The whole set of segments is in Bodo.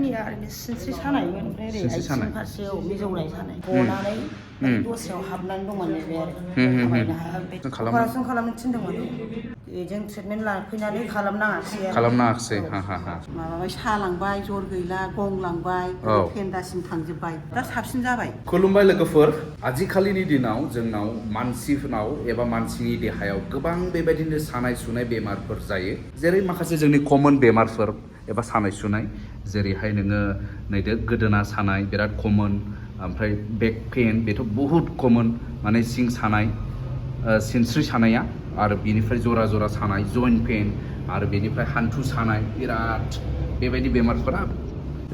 गैया ओरैनो सिनस्रि सानायमोन ओमफ्राय ओरै आथिं फारसेयाव मिजौनाय सानाय गनानै दस्रायाव हाबनानै दंमोन नैबे आरो थाबायनो हाया बे अपारेसन खालामनो थिनदोंमोन बेजों ट्रिटमेन्ट लाफैनानै खालामनाङाखिसै माबाबाय सालांबाय जर गैला गंलांबाय फेन्दासिम थांजोब्बाय दा साबसिन जाबाय। खुलुमबाय लोगोफोर, आजिखालिनि दिनाव जोंनाव मानसिफोरनाव एबा मानसिनि देहायाव गोबां बेबायदिनो सानाय सुनाय बेमारफोर जायो, जेरै माखासे जोंनि कमन बेमारफोर एबा सानाय सुनाय, जेरैहाय नोङो नैदो गोदोना सानाय बिराद कमन, ओमफ्राय बेक पेन बेथ' बहुद कमन, माने सिं सानाय, सिनस्रि सानाया, आरो बेनिफ्राय जरा जरा सानाय जइन्ट पेन, आरो बेनिफ्राय हान्थु सानाय, बिराद बेबायदि बेमारफोरा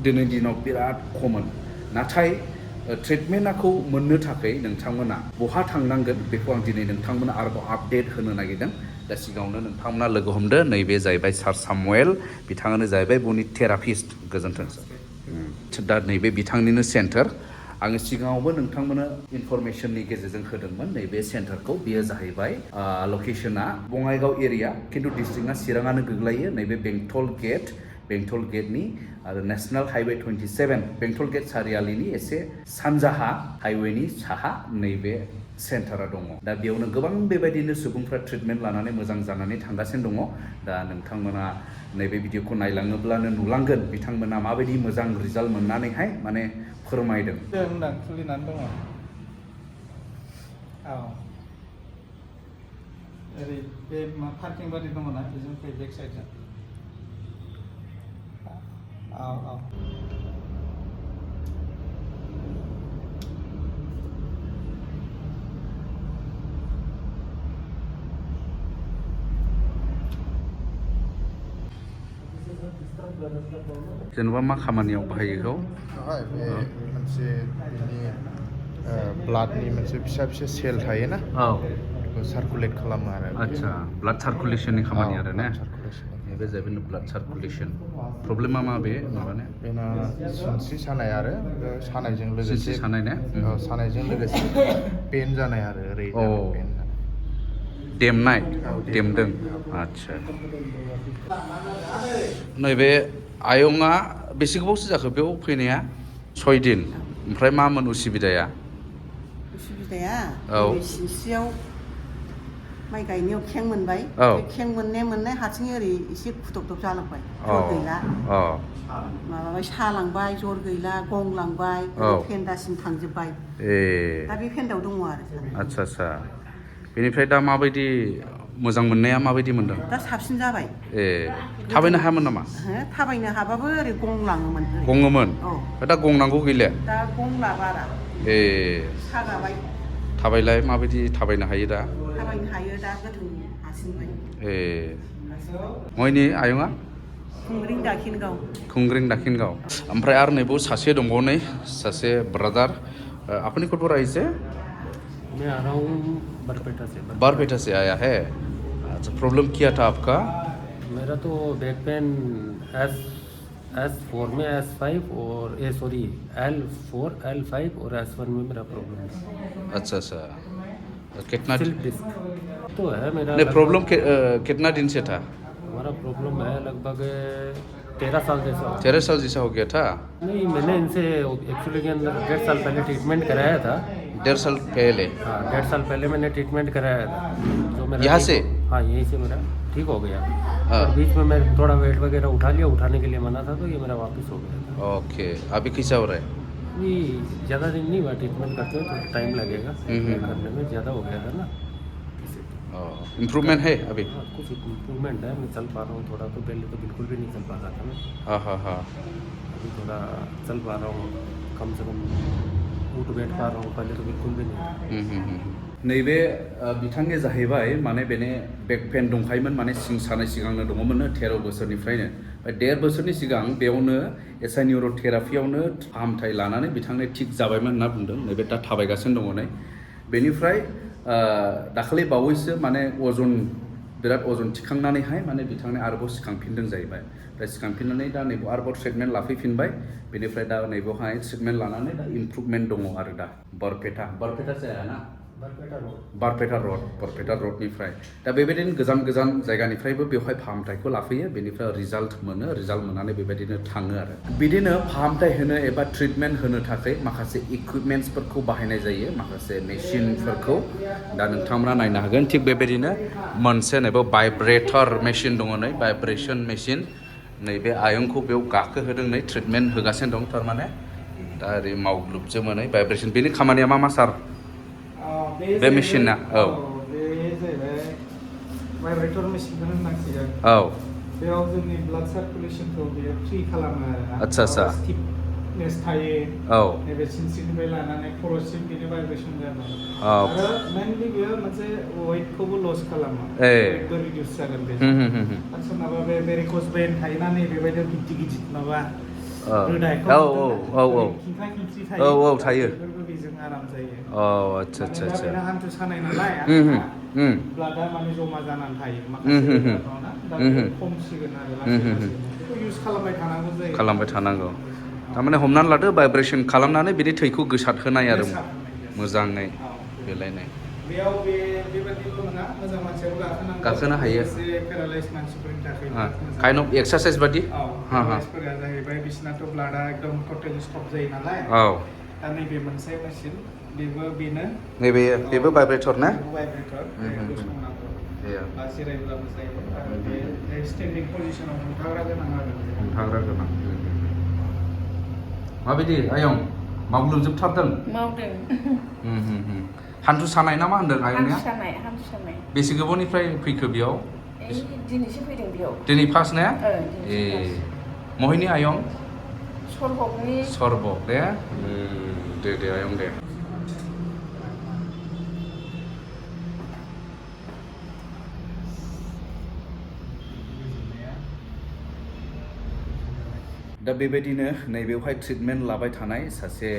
दिनैनि दिनाव बिराद कमन। नाथाय ट्रिटमेन्टखौ मोननो थाखाय नोंथांमोना बहा थांनांगोन बेखौ आं दिनै नोंथांमोना आरोबाव आपडेट होनो नागिरदों। दा सिगाङावनो नोंथांमोना लोगो हमदो, नैबे जाहैबाय सार सामुएल, बिथाङानो जाहैबाय बुनि थेरापिस्ट। गोजोन्थों सार। दा नैबे बिथांनिनो सेन्टार, आङो सिगाङावबो नोंथांमोननो इनफरमेसननि गेजेरजों होदोंमोन। नैबे सेन्टारखौ बेयो जाहैबाय लकेसना बङाइगाव एरिया, खिन्थु डिस्ट्रिक्टआ चिराङानो गोग्लैयो। नैबे बेंटल गेटनि आरो नेशनेल हाइवे 27 बेंटल गेट सारियालिनि एसे सानजाहा हाइवेनि साहा नैबे सेन्टारा दङ। दा बेयावनो गोबां बेबायदिनो सुबुंफ्रा ट्रिटमेन्ट लानानै मोजां जानानै थांगासिनो दङ। दा नोंथांमोना नैबे भिडिअखौ नायलाङोब्लानो नुलांगोन बिथांमोना माबायदि मोजां रिजाल्ट मोननानैहाय माने फोरमायदों। खुलिनानै दङ। औ ओरै बे पार्किं बादि दङना बेजों फै बेक साइडजों। औ जेनेबा मा खामानियाव बाहायो? बे मोनसे बिनि ब्लाडनि मोनसे फिसा फिसा सेल थायोना, बेखौ सार्कुलेट खालामो आरो। आच्छा, ब्लाड सार्कुलेसननि खामानि आरो ने? बे जाहैबाय ब्लाड सार्कुलेसन। प्रब्लेमा मा बे माबाने? बेना सिनस्रि सानाय आरो सानायजों लोगोसे सिनस्रि सानाय ने? सानायजों लोगोसे पेन जानाय आरो ओरै पेन जानाय। देमदों। आच्छा। नैबे आयंआ बेसे गोबावसो जाखो बेयाव फैनाया? 6 दिन। ओमफ्राय मामोन उसुबिदाया? उसुबिदाया सिनस्रियाव माइ गायनायाव खें मोनबाय, बे खें मोननाय हारसिं ओरै एसे खुदबदब जालांबाय, जर गैला, माबाबाय सालांबाय जर गैला गंलांबाय, फेन्दासिम थांजोब्बाय। दा बे फेन्दायाव दङ आरो। आच्छा। बेनिफ्राय दा माबायदि मोजां मोननाया माबायदि मोनदों? दा साबसिन जाबाय। थाबायनो हायामोन नामा? थाबायनो हाबाबो ओरै गंलाङोमोन। गङोमोन? दा गंनांगौ गैले? दा गंला बारा। सागाबाय। थाबायलाय माबायदि थाबायनो हायो दा? थाबायनो हायो दा, गोथों हासिनबाय। मयनि आयंआ? खुंग्रिं दाखिनगाव। ओमफ्राय आरो नैबाव सासे दंबावो, नै सासे ब्रादार। आपनि कौन रहा है? मैं आ रहा हूँ बरपेटा से आया है। अच्छा, प्रॉब्लम क्या था आपका? मेरा तो बैक पेन S4 में S5 और L4 L5 और S1 में मेरा प्रॉब्लम है। अच्छा। कितना डिस्क तो है मेरा। नहीं, प्रॉब्लम कितना दिन से था? हमारा प्रॉब्लम है लगभग 13 साल जैसा। 13 साल जैसा हो गया था? नहीं, मैंने इनसे एक्चुअली के अंदर 1.5 साल पहले ट्रीटमेंट कराया था। 1.5 साल पहले? हाँ, 1.5 साल पहले मैंने ट्रीटमेंट कराया था, जो मेरा यहाँ से? हाँ, यहीं से मेरा ठीक हो गया। और बीच में मैं थोड़ा वेट वगैरह उठा लिया, उठाने के लिए मना था, तो ये मेरा वापस हो गया था। ओके, अभी कैसा हो रहा है? ये ज़्यादा दिन नहीं हुआ, ट्रीटमेंट करते हुए तो टाइम लगेगा करने में, ज़्यादा हो गया था ना। इम्प्रूवमेंट है अभी? हाँ, कुछ इम्प्रूवमेंट है, मैं चल पा रहा हूँ थोड़ा, तो पहले तो बिल्कुल भी नहीं चल पा रहा था मैं। हाँ। अभी थोड़ा चल पा रहा हूँ, कम से कम उठ बैठ पा रहा हूँ, पहले तो बिल्कुल भी नहीं। नैबे बिथांनि जाहैबाय माने बेने बेक पेन दंखायोमोन, माने सिं सानाय सिगांनो दङमोननो 13 बोसोरनिफ्रायनो। 1.5 बोसोरनि सिगां बेयावनो एसआइ निउर' थेरापियावनो फाहामथाय लानानै बिथांनो थिग जाबायमोन होनना बुंदों। नैबे दा थाबायगासिनो दङ नै। बेनिफ्राय दाखालि बावैसो माने बिराद अजन थिखांनानैहाय माने बिथांनि आरोबाव सिखांफिनदों जाहैबाय। दा सिखांफिननानै दा नैबाव आरोबाव ट्रिटमेन्ट लाफैफिनबाय। बेनिफ्राय दा नैबावहाय ट्रिटमेन्ट लानानै दा इमप्रुभमेन्ट दङ आरो दा। बरपेटा से आया ना? बारपेटा रडनिफ्राय दा बेबायदिनो गोजान गोजान जायगानिफ्रायबो बेवहाय फाहामथायखौ लाफैयो बेनिफ्राय रिजाल्ट मोननानै बेबायदिनो थाङो आरो बिदिनो फाहामथाय होनो एबा ट्रिटमेन्ट होनो थाखाय माखासे इकुइपमेन्ट्सफोरखौ बाहायनाय जायो माखासे मेसिनफोरखौ दा नोंथांमोना नायनो हागोन थिग बेबायदिनो मोनसे नैबे भाइब्रेटर मेसिन दङ नै भाइब्रेसन मेसिन नैबे आयंखौ बेयाव गाखोहोदों नै ट्रिटमेन्ट होगासिनो दं थारमाने दा ओरै मावग्लुबजोबो नै भाइब्रेसन बेनि खामानिया मा सार बे मेसिना औ बे जाहैबाय भाइब्रेटर मेसिनखौनो होननांसिगोन औ बेयाव जोंनि ब्लाड सार्कुलेसनखौ बेयो फ्रि खालामो आरो आदसा स्टिफनेस थायो औ नैबे सिनस्रिनिफ्राय लानानै खर'सिम बिनि भाइब्रेसन जागोन औ आरो मेनलि बेयो मोनसे वेटखौबो लस खालामो ए वेटबो रिडिउस जागोन बे आरो सोरनाबा बे भेरिकस भेइन थायोना नै बेबायदि गिदिर गिदिर माबा रोदाखौ खिंख्रा खिंख्रि थायो थायो बेफोरबो बेजों आराम जायो आदसा बेना हान्थु सानाय नालाय ब्लाडा माने जमा जानानै थायो माखासे रोदाफ्राव ना दा बे खमसिगोन आरो लासै लासै बेखौ इउज खालामबाय थानांगौ थारमाने हमनानै लादो भाइब्रेसन खालामनानै बिनि थैखौ गोसारहोनाय आरो मोजाङै बेलायनाय बेयाव बेबायदिल' नङा मोजां मानसियाबो गाखोनो हायो पेरालाइज मानसिफोरनि थाखाय काइन्ड अफ एक्सारसाइज बादि पेरालाइजफोरा जाहैबाय बिसिनाथ' ब्लाडा एकदम टटेलि स्टप जायो नालाय दा नैबे मोनसे मेसिन बेनो बेबो भाइब्रेटर ना भाइब्रेटर गसंनांगौ बा जिरायब्लाबो जायो आरो बे स्टेन्डिं पजिसनाव हमथाग्रा गोनां माबायदि आयं मावग्लुबजोबथारदों मावदों हान्थु सानाय ना मा होनदों आयंनिया हान्थु सानाय बेसे गोबावनिफ्राय फैखो बेयाव दिनैसो फैदों बेयाव दिनै फार्स्ट ने ए महिनी आयं सरबक दे दे आयं दे दा बेबायदिनो नैबेवहाय ट्रिटमेन्ट लाबाय थानाय सासे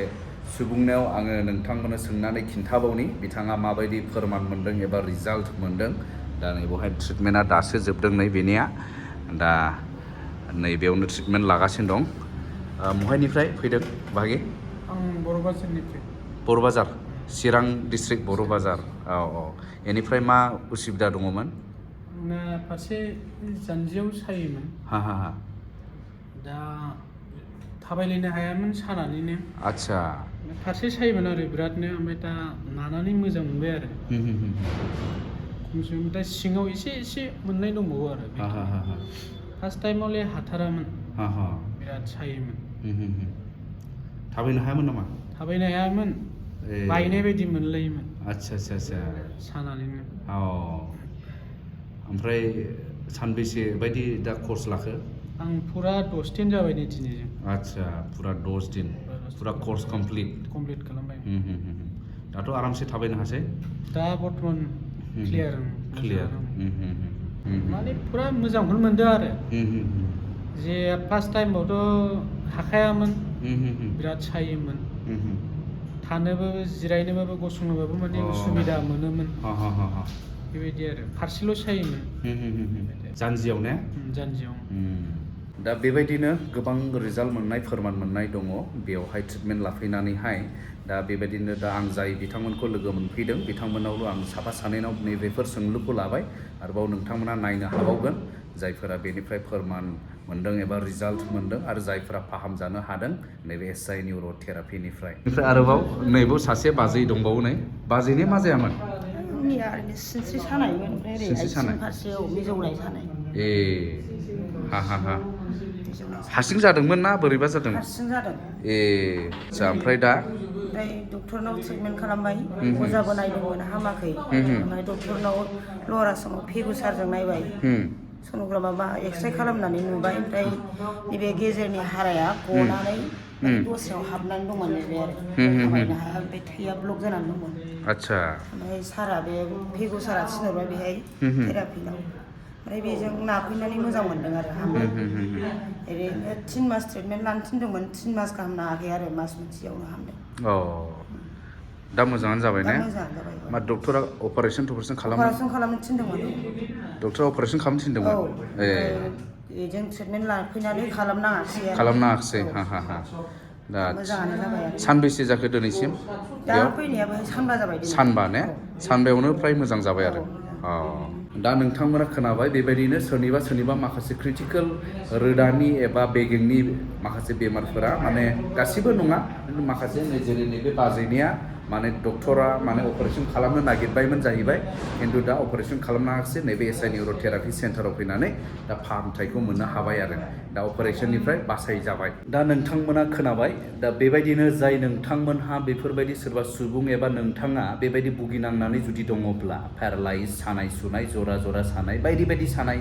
सुबुंनाव आङो नोंथांमोननो सोंनानै खिन्थाबावनि बिथाङा माबायदि फोरमान मोनदों एबा रिजाल्ट मोनदों दा नैबेवहाय ट्रिटमेन्टआ दासो जोबदों नै बेनिया दा नैबेयावनो ट्रिटमेन्ट लागासिनो दं महायनिफ्राय फैदों बाहागि आं बर' बाजारनिफ्राय बर' बाजार चिरां डिस्ट्रिक्ट बर' बाजार औ बेनिफ्राय मा उसुबिदा दङमोन आंना फारसे जानजियाव सायोमोन हा दा थाबायलायनो हायामोन सानानैनो आदसा फारसे सायोमोन आरो बिरादनो ओमफ्राय दा नानानै मोजां मोनबाय आरो खमसे खम दा सिङाव एसे मोननाय दंबावो आरो फार्स्ट टाइमावलाय हाथारामोन बिराद सायोमोन थाबायनो हायामोन नामा थाबायनो हायामोन बायनाय बायदि मोनलायोमोन आदसा सानानैनो ओमफ्राय सानबेसे बायदि दा कर्स लाखो आं फुरा 10 दिन जाबाय नै दिनैजों आदसा फुरा 10 दिन फुरा कर्स कमप्लिट खालामबाय दाथ' आरामसे थाबायनो हासै दा बर्थमान क्लियार माने फुरा मोजांखौनो मोनदों आरो जे फार्स्ट टाइमावथ' हाखायामोन बिराद सायोमोन थानोबो जिरायनोबाबो गसंनोबाबो माने उसुबिदा मोनोमोन बेबायदि आरो फारसेल' सायोमोन जानजियाव ने जानजियाव दा बेबायदिनो गोबां रिजाल्ट मोननाय फोरमान मोननाय दङ बेवहाय ट्रिटमेन्ट लाफैनानैहाय दा बेबायदिनो दा आं जाय बिथांमोनखौ लोगो मोनफैदों बिथांमोनावल' आं साफा सानैनाव नैबेफोर सोंलुखौ लाबाय आरोबाव नोंथांमोना नायनो हाबावगोन जायफोरा बेनिफ्राय फोरमान मोनदों एबा रिजाल्ट मोनदों आरो जायफोरा फाहामजानो हादों नैबे SI निउर' थेरापिनिफ्राय आरोबाव नैबाव सासे बाजै दंबावो नै बाजैनि मा जायामोन आंनिया ओरैनो सिनस्रि सानायमोन ओमफ्राय ओरै आथिं फारसेयाव मिजौनाय सानाय ए हा हारसिं जादोंमोन ना बोरैबा जादों हारसिं जादों ए ओमफ्राय दा डक्टरनाव ट्रिटमेन्ट खालामबाय अजाबो नायदोंमोन हामाखै ओमफ्राय डक्टरनाव लवार आसामाव फेगुसारजों नायबाय सन'ग्रामा बा एक्सरे खालामनानै नुबाय ओमफ्राय नैबे गेजेरनि हाराया गनानै दसेयाव हाबनानै दंमोन नैबे आरो थाबायनो हाया ओमफ्राय थैया ब्लक जानानै दंमोन आदसा ओमफ्राय सारा बे फेगुसारा थिनहरबाय बेहाय थेरापिनाव ओमफ्राय बेजों नाफैनानै मोजां मोनदों आरो हामबाय ओरैनो 3 मास ट्रिटमेन्ट लानो थिनदोंमोन 3 मास गाहाम नाङाखै आरो मास मोनसेयावनो हामदों दा मोजाङानो जाबाय ने मा डक्टरा अपारेसन खालामनो थिनदोंमोन डक्टरा अपारेसन खालामनो थिनदोंमोन बेजों ट्रिटमेन्ट लाफैनानै खालामनाङाखिसै हा दा मोजाङानो जाबाय आरो सानबेसे जाखो दिनैसिम दा बेयाव फैनायाबो सानबा जाबाय दिनै। सानबा ने सानबायावनो फ्राय मोजां जाबाय आरो दा नोंथांमोना खोनाबाय बेबायदिनो सोरनिबा माखासे क्रिटिकेल रोदानि एबा बेगेंनि माखासे बेमारफोरा माने गासिबो नङा माखासे जेरै नैबे बाजैनिया माने डक्टरा माने अपारेसन खालामनो नागिरबायमोन जाहैबाय खिन्थु दा अपारेसन खालामनो हायाखिसै नैबे एसआइ निउर'थेरापि सेन्टाराव फैनानै दा फाहामथायखौ मोननो हाबाय आरो दा अपारेसननिफ्राय बासाय जाबाय। दा नोंथांमोना खोनाबाय दा बेबायदिनो जाय नोंथांमोनहा बेफोरबायदि सोरबा सुबुं एबा नोंथाङा बेबायदि भुगिनांनानै जुदि दङब्ला पेरालाइज सानाय सुनाय जरा सानाय बायदि सानाय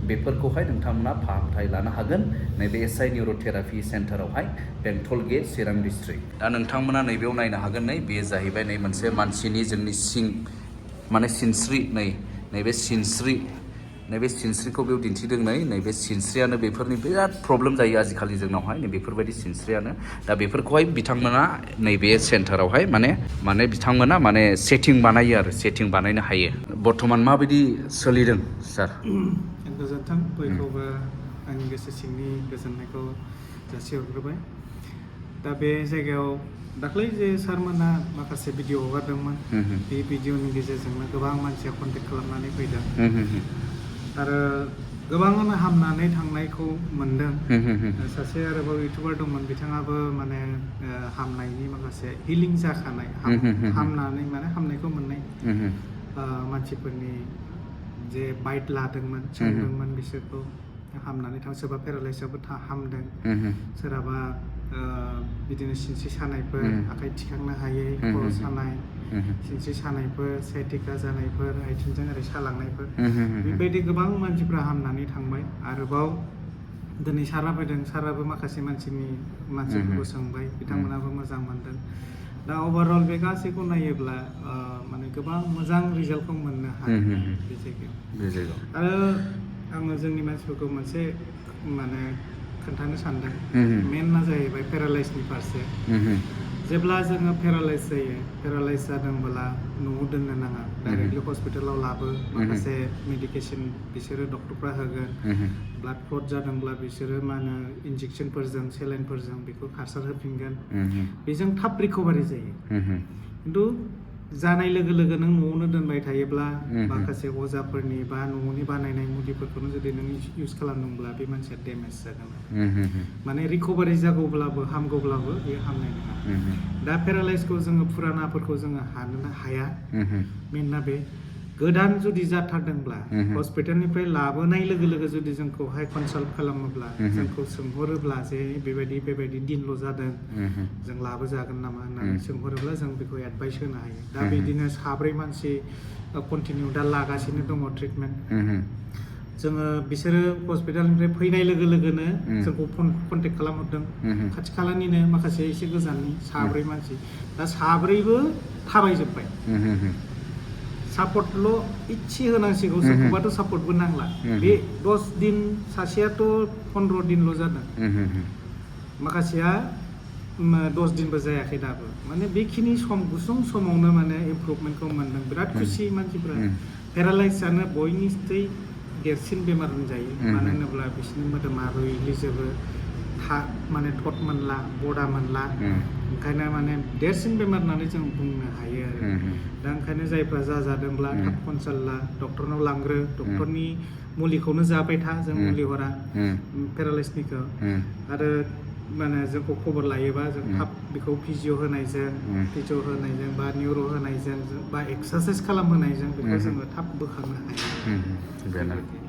बेफोरखौहाय नोंथांमोना फाहामथाय लानो हागोन नैबे एसआइ निउर'थेरापि सेन्टारावहाय बेंटल गेट चिरां डिस्ट्रिक्ट। दा नोंथांमोना नैबेयाव नायनो हागोन बेयो जाहैबाय नै मोनसे मानसिनि जोंनि सिं माने सिनस्रि नैबे सिनस्रिखौ बेयाव दिन्थिदों नैबे सिनस्रियानो बेफोरनि बिराद प्रब्लेम जायो आजिखालि जोंनावहाय नै बेफोरबायदि सिनस्रियानो दा बेफोरखौहाय बिथांमोना नैबे सेन्टारावहाय माने बिथांमोना माने सेटिं बानायो आरो सेटिं बानायनो हायो। बर्थमान माबायदि सोलिदों सार? गोजोन्थों बयखौबो आंनि गोसो सिंनि गोजोननायखौ जासिहरग्रोबाय। दा बे जायगायाव दाख्लै जे सारमोनहा माखासे भिडिअ हगारदोंमोन बे भिडिअनि गेजेरजोंनो गोबां मानसिया कन्टेक्ट खालामनानै फैदों आरो गोबाङानो हामनानै थांनायखौ मोनदों। सासे आरोबाव इउटुबार दंमोन बिथाङाबो माने हामनायनि माखासे हिलिं जाखानाय हामनानै माने हामनायखौ मोननाय मानसिफोरनि जे बाइट लादोंमोन सोंदोंमोन बिसोरखौ हामनानै सोरबा पेरालाइसआबो हामदों सोरहाबा बिदिनो सिनस्रि सानायफोर आखाइ थिखांनो हायै खर' सानाय सिनस्रि सानायफोर साइटिका जानायफोर आथिंजों ओरै सालांनायफोर बेबायदि गोबां मानसिफ्रा हामनानै थांबाय। आरोबाव दिनै सारा फैदों साराबो माखासे मानसिफोरखौ सोंबाय बिथांमोनाबो मोजां मोनदों। दा अभारअल बे गासैखौ नायोब्ला माने गोबां मोजां रिजाल्टखौ मोननो हादों बे जायगायाव। आरो आङो जोंनि मानसिफोरखौ मोनसे माने खोन्थानो सानदों मेनआ जाहैबाय पेरालाइसनि फारसे। जेब्ला जोङो पेरालाइस जायो पेरालाइस जादोंब्ला न'आव दोननो नाङा डाइरेक्टलि हस्पिटालाव लाबो माखासे मेडिकेसन बिसोरो डक्टरफ्रा होगोन। ब्लाड क्लट जादोंब्ला बिसोरो मा होनो इन्जेक्सनफोरजों सेलाइनफोरजों बेखौ खारसार होफिनगोन बेजों थाब रिकभारि जायो। खिन्थु जानाय लोगो लोगो नों न'आवनो दोनबाय थायोब्ला माखासे अजाफोरनि बा न'नि बानायनाय मुलिफोरखौनो जुदि नों इउज खालामदोंब्ला बे मानसिया डेमेज जागोन माने रिकभारि जागौब्लाबो हामगौब्लाबो बेयो हामनाय नङा। दा पेरालाइसखौ जोङो फुरानाफोरखौ जोङो हानो हाया मेनना बे गोदान जुदि जाथारदोंब्ला हस्पिटालनिफ्राय लाबोनाय लोगो लोगो जुदि जोंखौहाय कनसाल्ट खालामोब्ला जोंखौ सोंहरोब्ला जे बेबायदि दिनल' जादों जों लाबोजागोन नामा होननानै सोंहरोब्ला जों बेखौ एडभाइस होनो हायो। दा बिदिनो साब्रै मानसि कन्टिनिउ दा लागासिनो दङ ट्रिटमेन्ट। जोङो बिसोरो हस्पिटालनिफ्राय फैनाय लोगो लोगोनो जोंखौ कन्टेक्ट खालामहरदों खाथि खालानिनो माखासे एसे गोजाननि साब्रै मानसि दा साब्रैबो थाबायजोब्बाय। सापर्टल' इसे होनांसिगौ सोरखौबाथ' सापर्टबो नांला बे 10 दिन सासेयाथ' 15 दिनल' जादों माखासेया 10 दिनबो जायाखै दाबो माने बेखिनि गुसुं समावनो माने इमप्रुभमेन्टखौ मोनदों। बिराद खुसि मानसिफ्रा। पेरालाइसआनो बयनिख्रुइ देरसिन बेमार होनजायो मानो होनोब्ला बिसोरनि मोदोमा रुइग्लिजोबो माने थट मोनला बडा मोनला ओंखायनो माने देरसिन बेमार होननानै जों बुंनो हायो आरो। दा ओंखायनो जायफ्रा जादोंब्ला थाब कनसाल्ट ला डक्टरनाव लांग्रो डक्टरनि मुलिखौनो जाबाय था जों मुलि हरा पेरालाइसनिखौ आरो माने जोंखौ खबर लायोबा जों थाब बेखौ फिजिअ होनायजों बा निउर' होनायजों बा एक्सारसाइस खालामहोनायजों बेखौ जोङो थाब बोखांनो हायो।